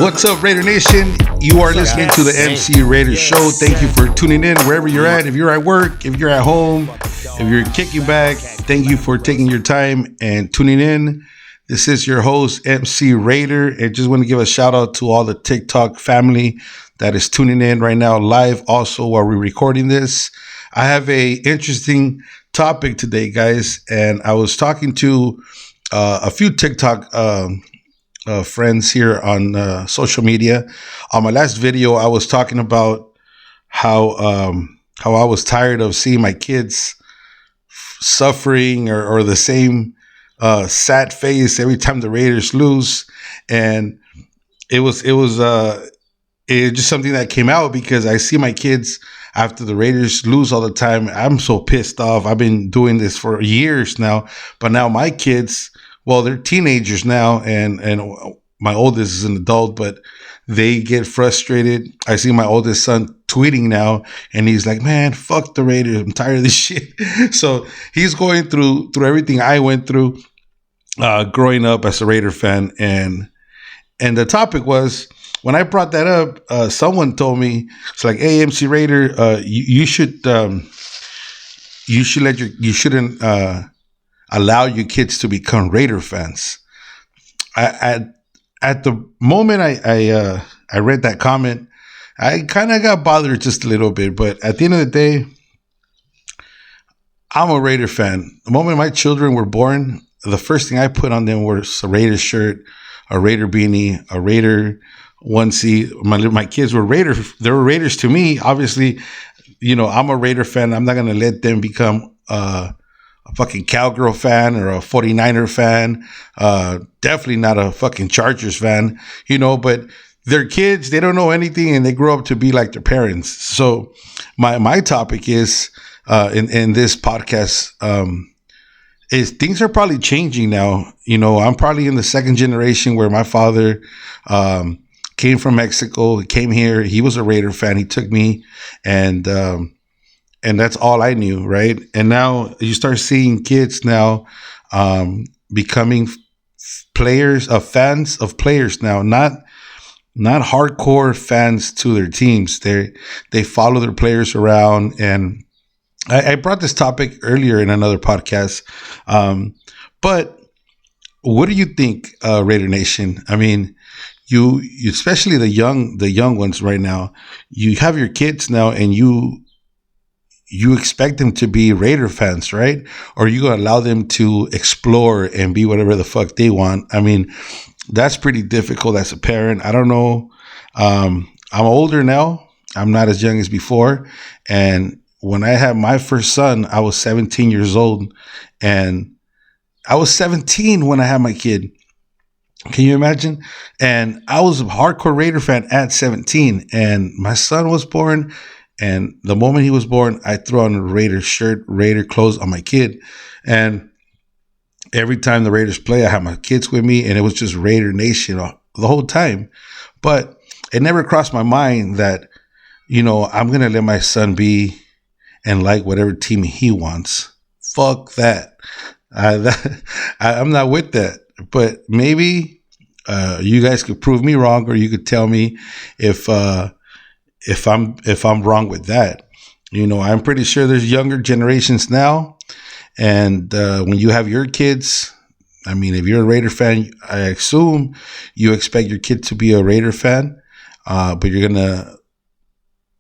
What's up, Raider Nation? You are listening to the MC Raider Show. Thank you for tuning in wherever you're at. If you're at work, if you're at home, if you're kicking back, thank you for taking your time and tuning in. This is your host, MC Raider. And just want to give a shout out to all the TikTok family that is tuning in right now live also while we're recording this. I have a interesting topic today, guys. And I was talking to a few TikTok friends here on social media. On my last video, I was talking about how I was tired of seeing my kids suffering or the same sad face every time the Raiders lose, and it's just something that came out because I see my kids after the Raiders lose all the time. I'm so pissed off. I've been doing this for years now, but now my kids, well, they're teenagers now, and my oldest is an adult, but they get frustrated. I see my oldest son tweeting now, and he's like, man, fuck the Raiders. I'm tired of this shit. So he's going through everything I went through growing up as a Raider fan. And the topic was, when I brought that up, someone told me, it's like, hey, MC Raider, you shouldn't allow your kids to become Raider fans. At the moment I read that comment, I kind of got bothered just a little bit. But at the end of the day, I'm a Raider fan. The moment my children were born, the first thing I put on them was a Raider shirt, a Raider beanie, a Raider onesie. My kids were Raiders. They were Raiders to me. Obviously, I'm a Raider fan. I'm not going to let them become a fucking Cowgirl fan or a 49er fan. Definitely not a fucking Chargers fan, but they're kids. They don't know anything, and they grow up to be like their parents. So my topic is, in this podcast, is things are probably changing now. I'm probably in the second generation where my father, came from Mexico. He came here. He was a Raider fan. He took me, and that's all I knew, right? And now you start seeing kids now becoming fans of players now, not hardcore fans to their teams. They follow their players around. And I brought this topic earlier in another podcast. But what do you think, Raider Nation? I mean, you especially the young ones right now, you have your kids now, and you expect them to be Raider fans, right? Or you going to allow them to explore and be whatever the fuck they want? I mean, that's pretty difficult as a parent. I don't know. I'm older now. I'm not as young as before. And when I had my first son, I was 17 years old. And I was 17 when I had my kid. Can you imagine? And I was a hardcore Raider fan at 17. And my son was born. And the moment he was born, I threw on a Raider shirt, Raider clothes on my kid. And every time the Raiders play, I had my kids with me, and it was just Raider Nation the whole time. But it never crossed my mind that, I'm going to let my son be and like whatever team he wants. Fuck that. I'm not with that. But maybe you guys could prove me wrong, or you could tell me if I'm wrong with that. I'm pretty sure there's younger generations now, and when you have your kids, I mean, if you're a Raider fan, I assume you expect your kid to be a Raider fan, but you're gonna,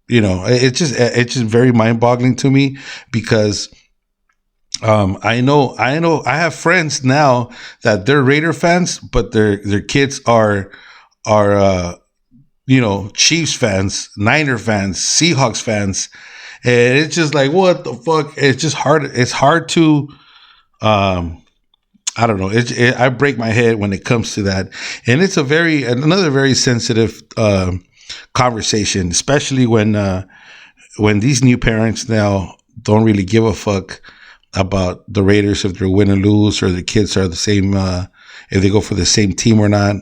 it's just very mind-boggling to me because I know I have friends now that they're Raider fans, but their kids are Chiefs fans, Niner fans, Seahawks fans. And it's just like, what the fuck? It's just hard. It's hard to, I don't know. I break my head when it comes to that. And it's another very sensitive conversation, especially when these new parents now don't really give a fuck about the Raiders, if they're win or lose, or the kids are the same, if they go for the same team or not.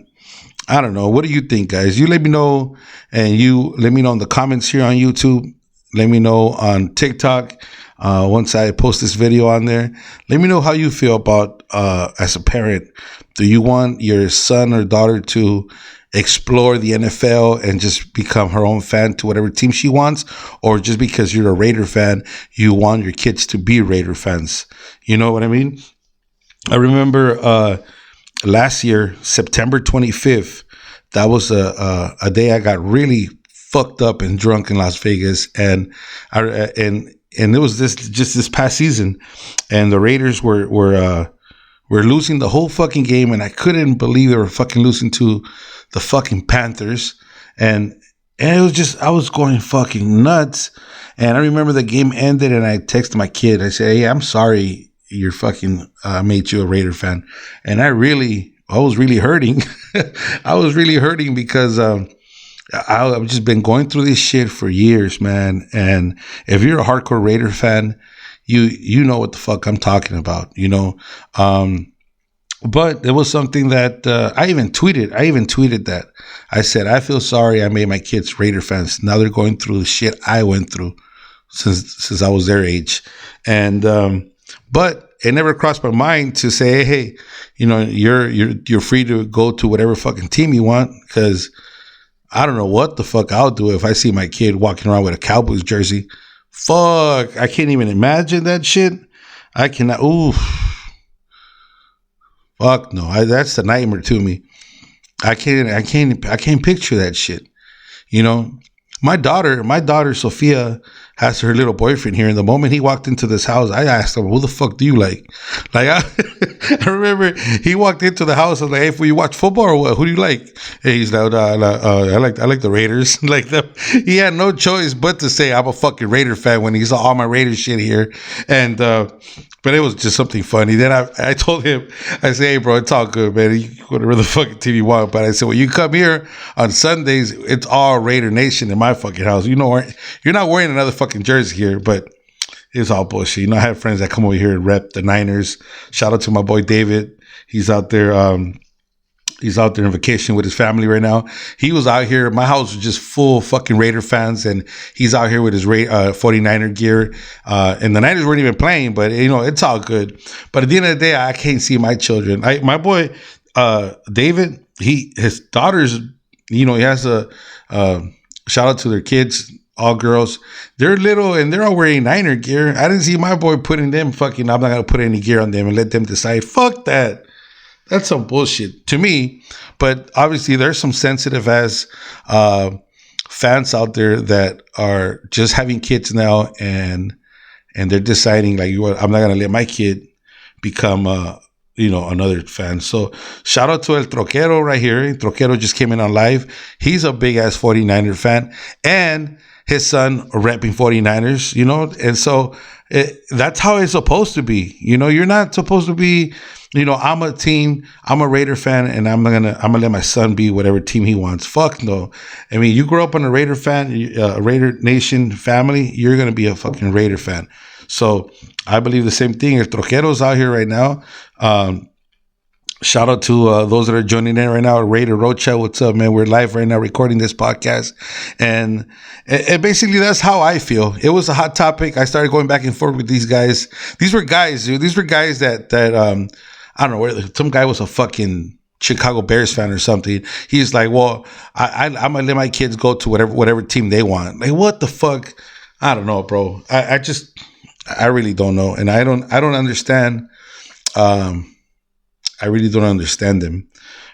I don't know. What do you think, guys? You let me know, and you let me know in the comments here on YouTube. Let me know on TikTok. Once I post this video on there, let me know how you feel about as a parent. Do you want your son or daughter to explore the NFL and just become her own fan to whatever team she wants, or just because you're a Raider fan, you want your kids to be Raider fans? You know what I mean? I remember last year, September 25th, that was a day I got really fucked up and drunk in Las Vegas, and it was this past season, and the Raiders were losing the whole fucking game, and I couldn't believe they were fucking losing to the fucking Panthers, and it was just, I was going fucking nuts. And I remember the game ended, and I texted my kid. I said, "Hey, I'm sorry your fucking made you a Raider fan," and I was really hurting. I was really hurting because I've just been going through this shit for years, man. And if you're a hardcore Raider fan, you know what the fuck I'm talking about, you know. But it was something that I even tweeted that. I said, I feel sorry I made my kids Raider fans. Now they're going through the shit I went through since I was their age. And but it never crossed my mind to say, hey, you know, you're free to go to whatever fucking team you want, because I don't know what the fuck I'll do if I see my kid walking around with a Cowboys jersey. Fuck, I can't even imagine that shit. I cannot. Ooh. Fuck no, that's the nightmare to me. I can't picture that shit. You know, my daughter Sophia has her little boyfriend here, and the moment he walked into this house, I asked him, "Who the fuck do you like?" Like I remember he walked into the house. I was like, "Hey, you watch football or what? Who do you like?" And he's like, I like the Raiders." Like he had no choice but to say, "I'm a fucking Raider fan" when he saw all my Raiders shit here, and. But it was just something funny. Then I told him, I said, "Hey, bro, it's all good, man. You can go to whatever the fucking team you want." But I said, when you come here on Sundays, it's all Raider Nation in my fucking house. You know, you're not wearing another fucking jersey here, but it's all bullshit. You know, I have friends that come over here and rep the Niners. Shout out to my boy David. He's out there. He's out there on vacation with his family right now. He was out here. My house was just full fucking Raider fans, and he's out here with his 49er gear. And the Niners weren't even playing, but, you know, it's all good. But at the end of the day, I can't see my children. My boy, David, his daughters, you know, he has a shout out to their kids, all girls. They're little, and they're all wearing Niner gear. I didn't see my boy putting them fucking, I'm not going to put any gear on them and let them decide. Fuck that. That's some bullshit to me. But obviously there's some sensitive ass fans out there that are just having kids now, and they're deciding like, I'm not gonna let my kid become another fan. So shout out to El Troquero right here. El Troquero just came in on live. He's a big ass 49er fan, and his son repping 49ers, you know, and so that's how it's supposed to be. You know, you're not supposed to be, you know, I'm a Raider fan, and I'm gonna let my son be whatever team he wants. Fuck no. I mean, you grow up on a Raider fan, a Raider Nation family, you're gonna be a fucking Raider fan. So I believe the same thing. If Troquero's out here right now, shout out to those that are joining in right now. Raider Rocha, what's up, man? We're live right now recording this podcast. And basically that's how I feel. It was a hot topic. I started going back and forth with these guys. These were guys, dude. These were guys that I don't know, some guy was a fucking Chicago Bears fan or something. He's like, well, I'm going to let my kids go to whatever team they want. Like, what the fuck? I don't know, bro. I really don't know. And I don't understand. I really don't understand them.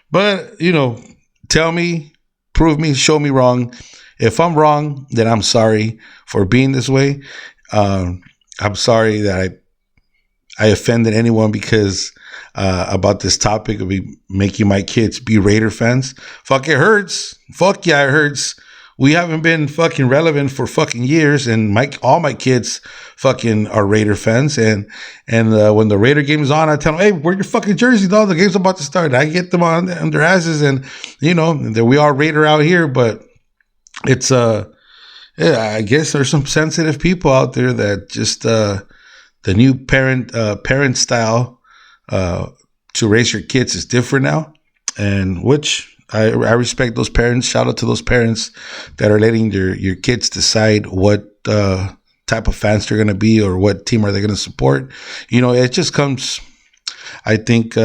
But, you know, tell me, prove me, show me wrong. If I'm wrong, then I'm sorry for being this way. I'm sorry that I offended anyone because about this topic of making my kids be Raider fans. Fuck, it hurts. Fuck yeah, it hurts. We haven't been fucking relevant for fucking years, and all my kids fucking are Raider fans. And when the Raider game is on, I tell them, "Hey, wear your fucking jersey, dog. The game's about to start." I get them on their asses, and you know we are Raider out here, but it's yeah, I guess there's some sensitive people out there that just the new parent style to raise your kids is different now, and which I respect those parents. Shout out to those parents that are letting your kids decide what type of fans they're gonna be or what team are they gonna support. It just comes. I think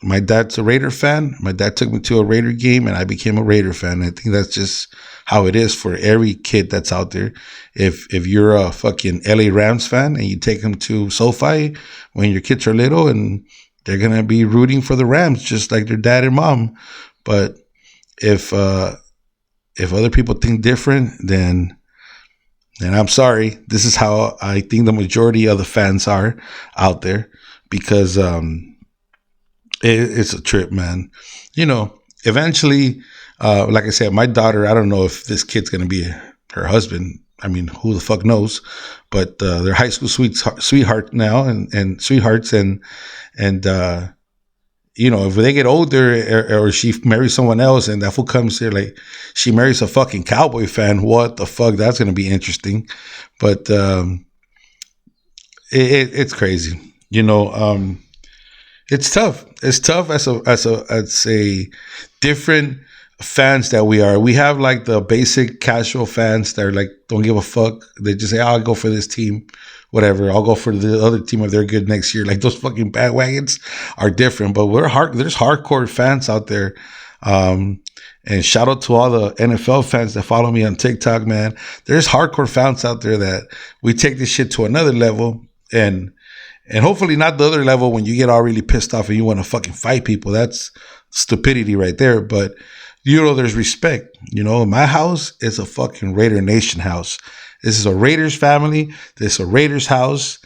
my dad's a Raider fan. My dad took me to a Raider game, and I became a Raider fan. I think that's just how it is for every kid that's out there. If you're a fucking LA Rams fan and you take them to SoFi when your kids are little, and they're gonna be rooting for the Rams just like their dad and mom. But if other people think different, then I'm sorry. This is how I think the majority of the fans are out there, because it's a trip, man. Eventually, like I said, my daughter, I don't know if this kid's going to be her husband. I mean, who the fuck knows? But they're high school sweetheart now and sweethearts. And if they get older or she marries someone else and that fool comes here, like she marries a fucking Cowboy fan, what the fuck? That's going to be interesting. But it's crazy. It's tough. It's tough as a different fans that we are. We have like the basic casual fans that are like, don't give a fuck. They just say, I'll go for this team, whatever. I'll go for the other team if they're good next year. Like those fucking bandwagons are different, but there's hardcore fans out there. And shout out to all the NFL fans that follow me on TikTok, man. There's hardcore fans out there that we take this shit to another level, and hopefully not the other level when you get all really pissed off and you want to fucking fight people. That's stupidity right there. But, there's respect. My house is a fucking Raider Nation house. This is a Raiders family. This is a Raiders house.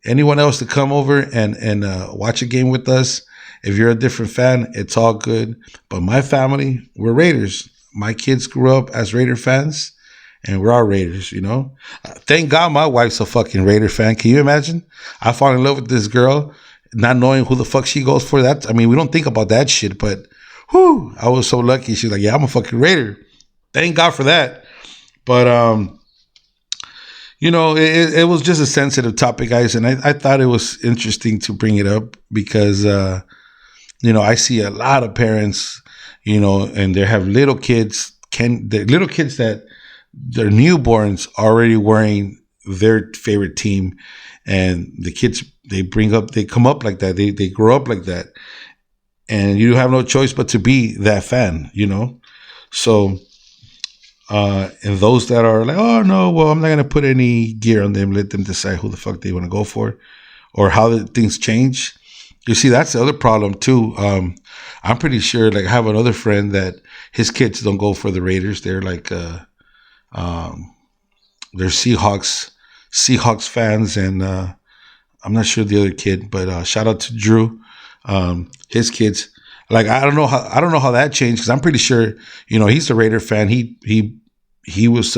Anyone else to come over and watch a game with us, if you're a different fan, it's all good. But my family, we're Raiders. My kids grew up as Raider fans. And we're all Raiders, Thank God my wife's a fucking Raider fan. Can you imagine? I fall in love with this girl, not knowing who the fuck she goes for. We don't think about that shit, but I was so lucky. She's like, yeah, I'm a fucking Raider. Thank God for that. But, it was just a sensitive topic, guys. And I thought it was interesting to bring it up because, I see a lot of parents, and they have little kids, that their newborns already wearing their favorite team, and the kids they come up like that, they grow up like that, and you have no choice but to be that fan, So, and those that are like, oh no, well, I'm not gonna put any gear on them, let them decide who the fuck they want to go for, or how the things change. You see, that's the other problem too. I'm pretty sure, like, I have another friend that his kids don't go for the Raiders. They're like, they're Seahawks fans, and I'm not sure the other kid, but shout out to Drew. His kids, like, I don't know how that changed, because I'm pretty sure, he's a Raider fan. He was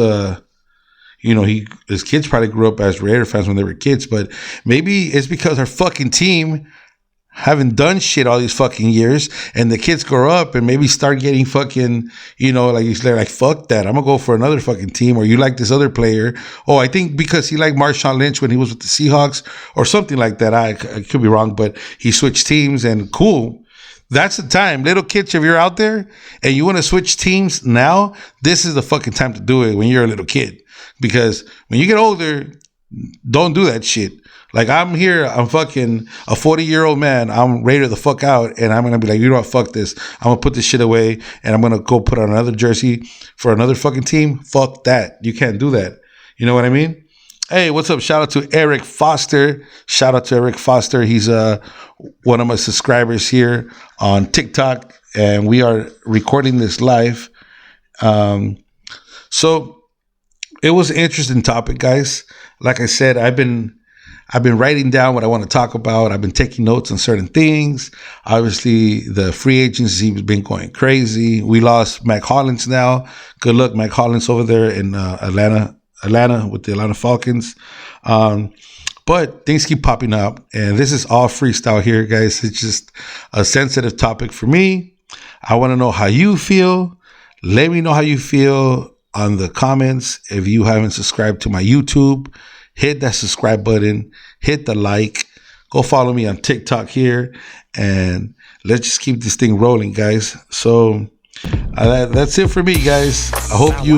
his kids probably grew up as Raider fans when they were kids, but maybe it's because our fucking team haven't done shit all these fucking years, and the kids grow up and maybe start getting fucking, they're like, fuck that, I'm gonna go for another fucking team. Or you like this other player. Oh, I think because he liked Marshawn Lynch when he was with the Seahawks or something like that. I could be wrong, but he switched teams, and cool. That's the time. Little kids, if you're out there and you want to switch teams now, this is the fucking time to do it when you're a little kid. Because when you get older, don't do that shit. Like, I'm here, I'm fucking a 40-year-old man. I'm Raider the fuck out, and I'm going to be like, you know what, fuck this. I'm going to put this shit away, and I'm going to go put on another jersey for another fucking team. Fuck that. You can't do that. You know what I mean? Hey, what's up? Shout out to Eric Foster. Shout out to Eric Foster. He's one of my subscribers here on TikTok, and we are recording this live. So it was an interesting topic, guys. Like I said, I've been writing down what I want to talk about. I've been taking notes on certain things. Obviously, the free agency has been going crazy. We lost Mac Hollins now. Good luck, Mac Hollins, over there in Atlanta with the Atlanta Falcons. But things keep popping up, and this is all freestyle here, guys. It's just a sensitive topic for me. I want to know how you feel. Let me know how you feel on the comments. If you haven't subscribed to my YouTube, hit that subscribe button, hit the like, go follow me on TikTok here, and let's just keep this thing rolling, guys. So that's it for me, guys. I hope you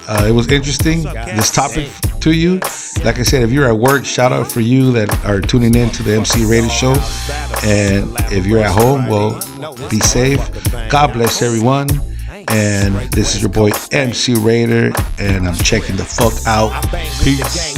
It was interesting, this topic to you. Like I said, if you're at work, shout out for you that are tuning in to the MC Raider Show. And if you're at home, well, be safe. God bless everyone. And this is your boy MC Raider, and I'm checking the fuck out. Peace.